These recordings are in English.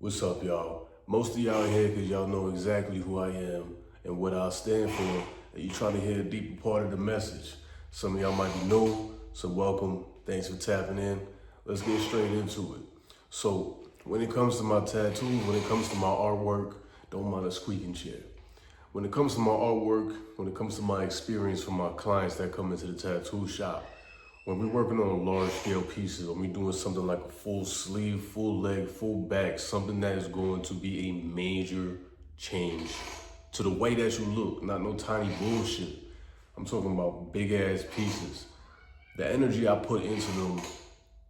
What's up, y'all? Most of y'all here because y'all know exactly who I am and what I stand for, and you trying to hear a deeper part of the message. Some of y'all might be new, so welcome. Thanks for tapping in. Let's get straight into it. So, when it comes to my tattoos, when it comes to my artwork, don't mind a squeaking chair. When it comes to my artwork, when it comes to my experience from my clients that come into the tattoo shop, when we're working on large scale pieces, when we're doing something like a full sleeve, full leg, full back, something that is going to be a major change to the way that you look, not no tiny bullshit. I'm talking about big ass pieces. The energy I put into them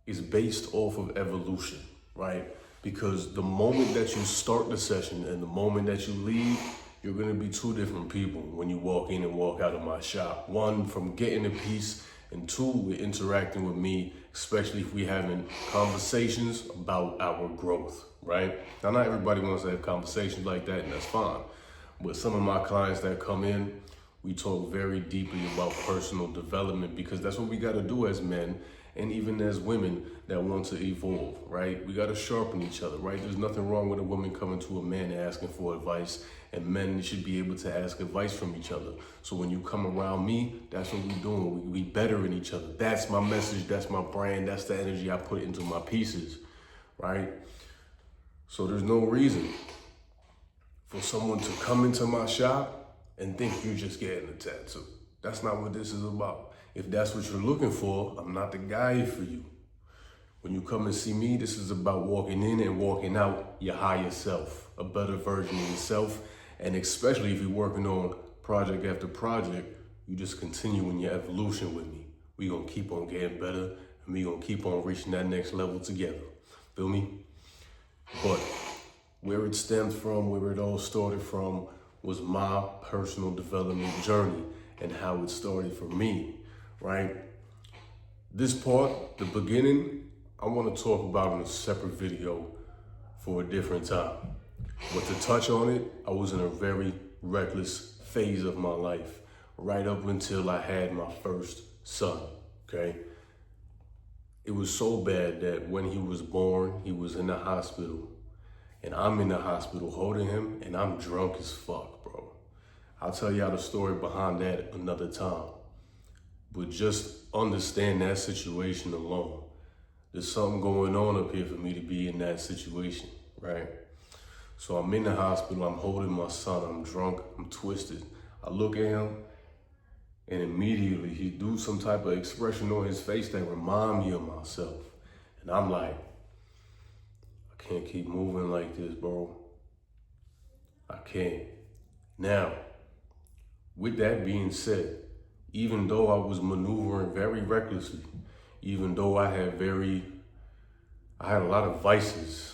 is based off of evolution, right? Because the moment that you start the session and the moment that you leave, you're gonna be two different people when you walk in and walk out of my shop. One, from getting a piece, and two, with interacting with me, especially if we having conversations about our growth, right? Now, not everybody wants to have conversations like that, and that's fine. But some of my clients that come in, we talk very deeply about personal development because that's what we gotta do as men and even as women that want to evolve, right? We gotta sharpen each other, right? There's nothing wrong with a woman coming to a man and asking for advice, and men should be able to ask advice from each other. So when you come around me, that's what we doing. We better in each other. That's my message, that's my brand, that's the energy I put into my pieces, right? So there's no reason for someone to come into my shop and think you're just getting a tattoo. That's not what this is about. If that's what you're looking for, I'm not the guy for you. When you come and see me, this is about walking in and walking out your higher self, a better version of yourself. And especially if you're working on project after project, you just continue in your evolution with me. We gonna keep on getting better and we gonna keep on reaching that next level together. Feel me? But where it stems from, where it all started from, was my personal development journey and how it started for me, right? This part, the beginning, I want to talk about in a separate video for a different time. But to touch on it, I was in a very reckless phase of my life, right up until I had my first son, okay? It was so bad that when he was born, he was in the hospital, and I'm in the hospital holding him, and I'm drunk as fuck, bro. I'll tell y'all the story behind that another time. But just understand that situation alone. There's something going on up here for me to be in that situation, right? So I'm in the hospital, I'm holding my son, I'm drunk, I'm twisted. I look at him, and immediately he do some type of expression on his face that remind me of myself. And I'm like, I can't keep moving like this, bro. I can't. Now, with that being said, even though I was maneuvering very recklessly, even though I had a lot of vices,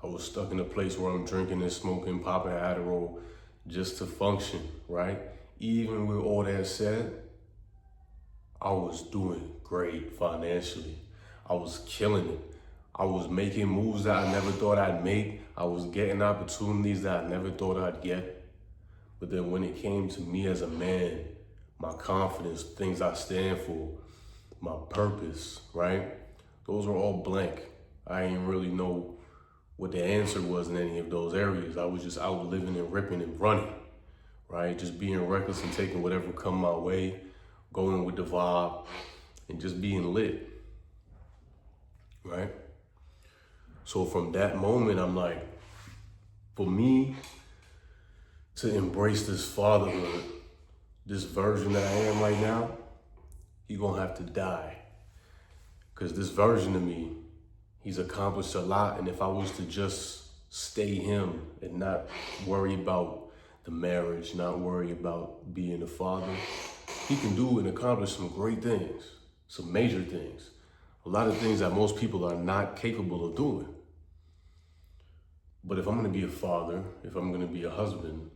I was stuck in a place where I'm drinking and smoking, popping Adderall just to function, right? Even with all that said, I was doing great financially. I was killing it. I was making moves that I never thought I'd make. I was getting opportunities that I never thought I'd get. But then when it came to me as a man, my confidence, things I stand for, my purpose, right? Those were all blank. I didn't really know what the answer was in any of those areas. I was just out living and ripping and running, right? Just being reckless and taking whatever come my way, going with the vibe, and just being lit, right? So from that moment, I'm like, for me to embrace this fatherhood, this version that I am right now, he gonna have to die. Because this version of me, he's accomplished a lot, and if I was to just stay him and not worry about the marriage, not worry about being a father, he can do and accomplish some great things, some major things. A lot of things that most people are not capable of doing. But if I'm gonna be a father, if I'm gonna be a husband,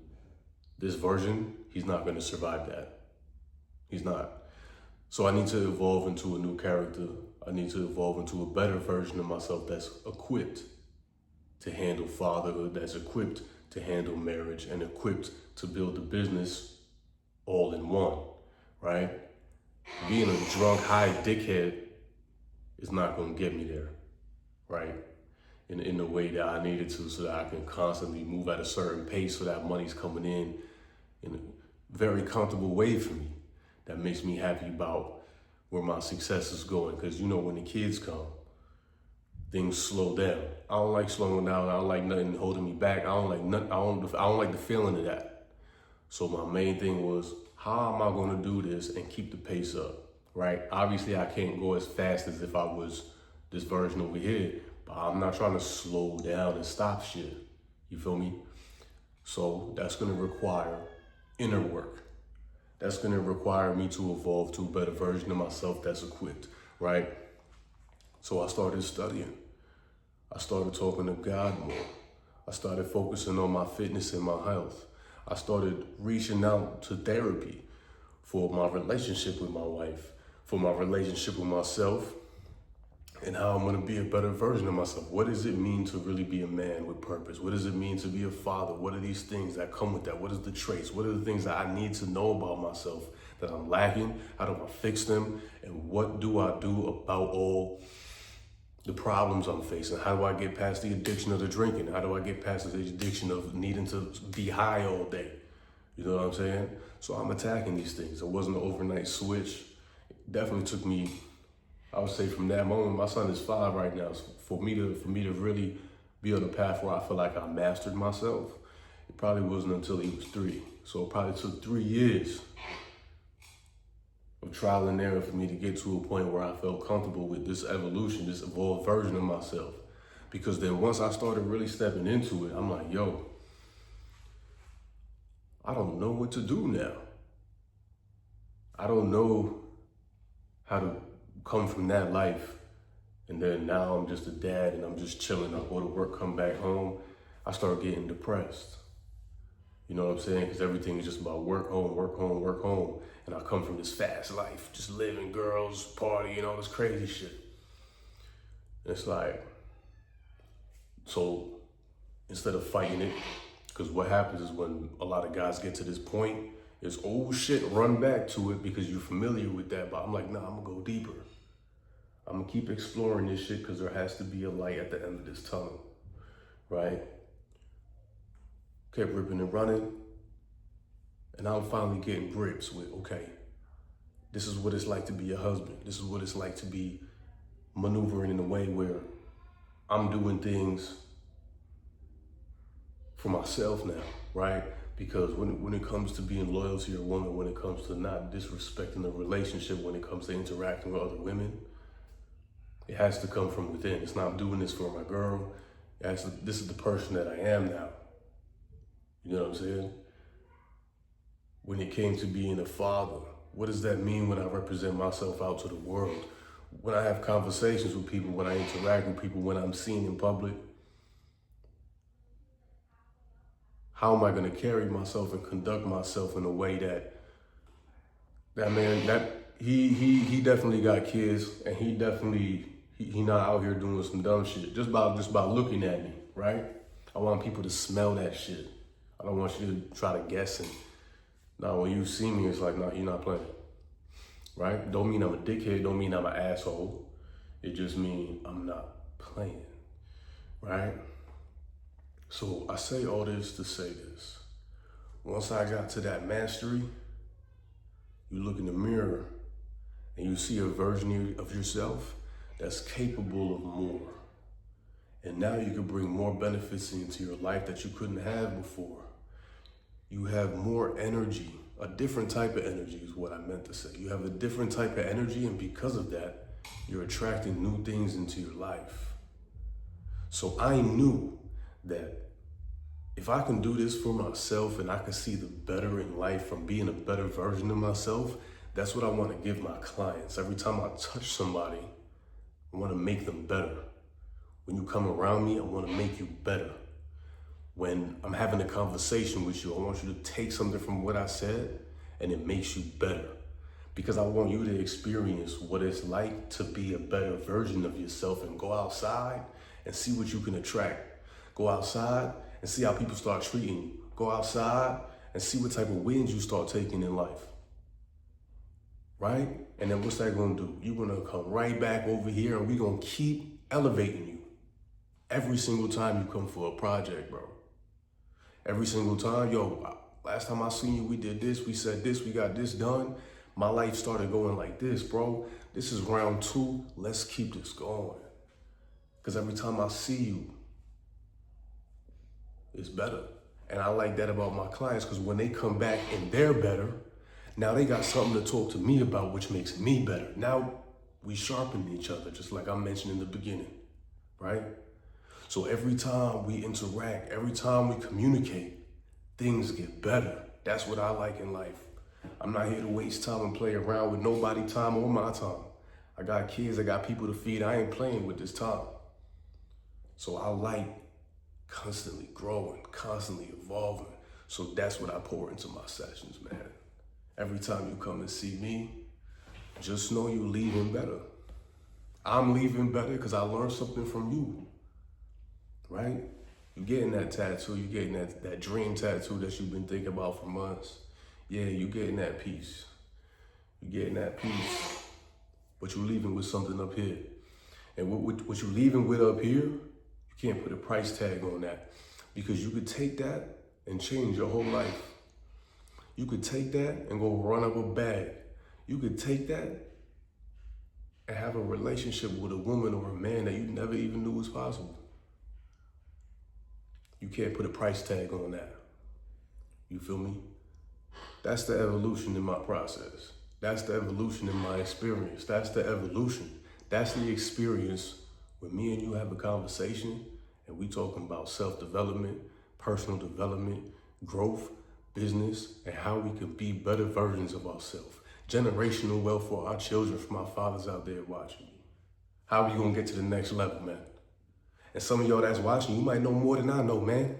this version, he's not gonna survive that. He's not. So I need to evolve into a new character. I need to evolve into a better version of myself that's equipped to handle fatherhood, that's equipped to handle marriage, and equipped to build a business all in one, right? Being a drunk, high dickhead is not gonna get me there, right? in the way that I needed to, so that I can constantly move at a certain pace, so that money's coming in a very comfortable way for me. That makes me happy about where my success is going. Because you know, when the kids come, things slow down. I don't like slowing down. I don't like nothing holding me back. I don't like nothing. I don't like the feeling of that. So my main thing was, how am I going to do this and keep the pace up, right? Obviously, I can't go as fast as if I was this version over here, but I'm not trying to slow down and stop shit. You feel me? So that's going to require inner work. That's going to require me to evolve to a better version of myself that's equipped, right? So I started studying. I started talking to God more. I started focusing on my fitness and my health. I started reaching out to therapy for my relationship with my wife, for my relationship with myself, and how I'm going to be a better version of myself. What does it mean to really be a man with purpose? What does it mean to be a father? What are these things that come with that? What is the traits? What are the things that I need to know about myself that I'm lacking? How do I fix them? And what do I do about all the problems I'm facing? How do I get past the addiction of the drinking? How do I get past the addiction of needing to be high all day? You know what I'm saying? So I'm attacking these things. It wasn't an overnight switch. It definitely took me, I would say, from that moment. My son is 5 right now. So for me to really be on a path where I feel like I mastered myself, it probably wasn't until he was 3. So it probably took 3 years of trial and error for me to get to a point where I felt comfortable with this evolution, this evolved version of myself. Because then once I started really stepping into it, I'm like, yo, I don't know what to do now. I don't know how to come from that life. And then now I'm just a dad and I'm just chilling. I go to work, come back home. I start getting depressed. You know what I'm saying? Because everything is just about work, home, work, home, work, home. And I come from this fast life, just living, girls, party, and all this crazy shit. And it's like, so instead of fighting it, because what happens is when a lot of guys get to this point, is, oh shit, run back to it because you're familiar with that. But I'm like, nah, I'm gonna go deeper. I'm gonna keep exploring this shit because there has to be a light at the end of this tunnel, right? Kept ripping and running. And I'm finally getting grips with, okay, this is what it's like to be a husband. This is what it's like to be maneuvering in a way where I'm doing things for myself now, right? Because when it comes to being loyal to your woman, when it comes to not disrespecting the relationship, when it comes to interacting with other women, it has to come from within. It's not, I'm doing this for my girl. This is the person that I am now. You know what I'm saying? When it came to being a father, what does that mean when I represent myself out to the world? When I have conversations with people, when I interact with people, when I'm seen in public, how am I going to carry myself and conduct myself in a way that man, that he definitely got kids, and he not out here doing some dumb shit just by looking at me, right? I want people to smell that shit. I don't want you to try to guess it. Now, when you see me, it's like, nah, you're not playing, right? Don't mean I'm a dickhead. Don't mean I'm an asshole. It just means I'm not playing, right? So I say all this to say this. Once I got to that mastery, you look in the mirror and you see a version of yourself that's capable of more. And now you can bring more benefits into your life that you couldn't have before. You have more energy, a different type of energy is what I meant to say. You have a different type of energy, and because of that, you're attracting new things into your life. So I knew that if I can do this for myself and I can see the better in life from being a better version of myself, that's what I want to give my clients. Every time I touch somebody, I want to make them better. When you come around me, I want to make you better. When I'm having a conversation with you, I want you to take something from what I said and it makes you better. Because I want you to experience what it's like to be a better version of yourself and go outside and see what you can attract. Go outside and see how people start treating you. Go outside and see what type of wins you start taking in life. Right? And then what's that gonna do? You're gonna come right back over here and we're gonna keep elevating you. Every single time you come for a project, bro. Every single time, yo, last time I seen you, we did this, we said this, we got this done. My life started going like this, bro. This is round 2. Let's keep this going. Because every time I see you, it's better. And I like that about my clients, because when they come back and they're better, now they got something to talk to me about, which makes me better. Now we sharpen each other, just like I mentioned in the beginning, right? So every time we interact, every time we communicate, things get better. That's what I like in life. I'm not here to waste time and play around with nobody time or my time. I got kids, I got people to feed. I ain't playing with this time. So I like constantly growing, constantly evolving. So that's what I pour into my sessions, man. Every time you come and see me, just know you're leaving better. I'm leaving better because I learned something from you, right? You're getting that tattoo, you're getting that dream tattoo that you've been thinking about for months. Yeah, you're getting that peace. You're getting that peace, but you're leaving with something up here. And what you're leaving with up here, you can't put a price tag on that, because you could take that and change your whole life. You could take that and go run up a bag. You could take that and have a relationship with a woman or a man that you never even knew was possible. You can't put a price tag on that. You feel me? That's the evolution in my process. That's the evolution in my experience. That's the evolution. That's the experience when me and you have a conversation and we talking about self-development, personal development, growth, business, and how we can be better versions of ourselves. Generational wealth for our children, for my fathers out there watching me. How we gonna get to the next level, man? And some of y'all that's watching, you might know more than I know, man.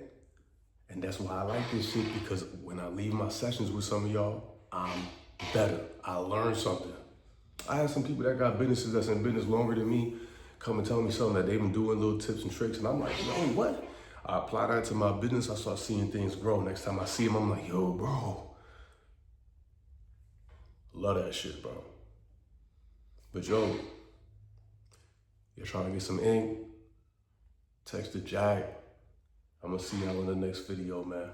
And that's why I like this shit, because when I leave my sessions with some of y'all, I'm better. I learned something. I have some people that got businesses that's in business longer than me come and tell me something that they've been doing, little tips and tricks, and I'm like, yo, what? I apply that to my business, I start seeing things grow. Next time I see them, I'm like, yo, bro. Love that shit, bro. But yo, you're trying to get some ink? Text the Jack. I'm gonna see y'all in the next video, man.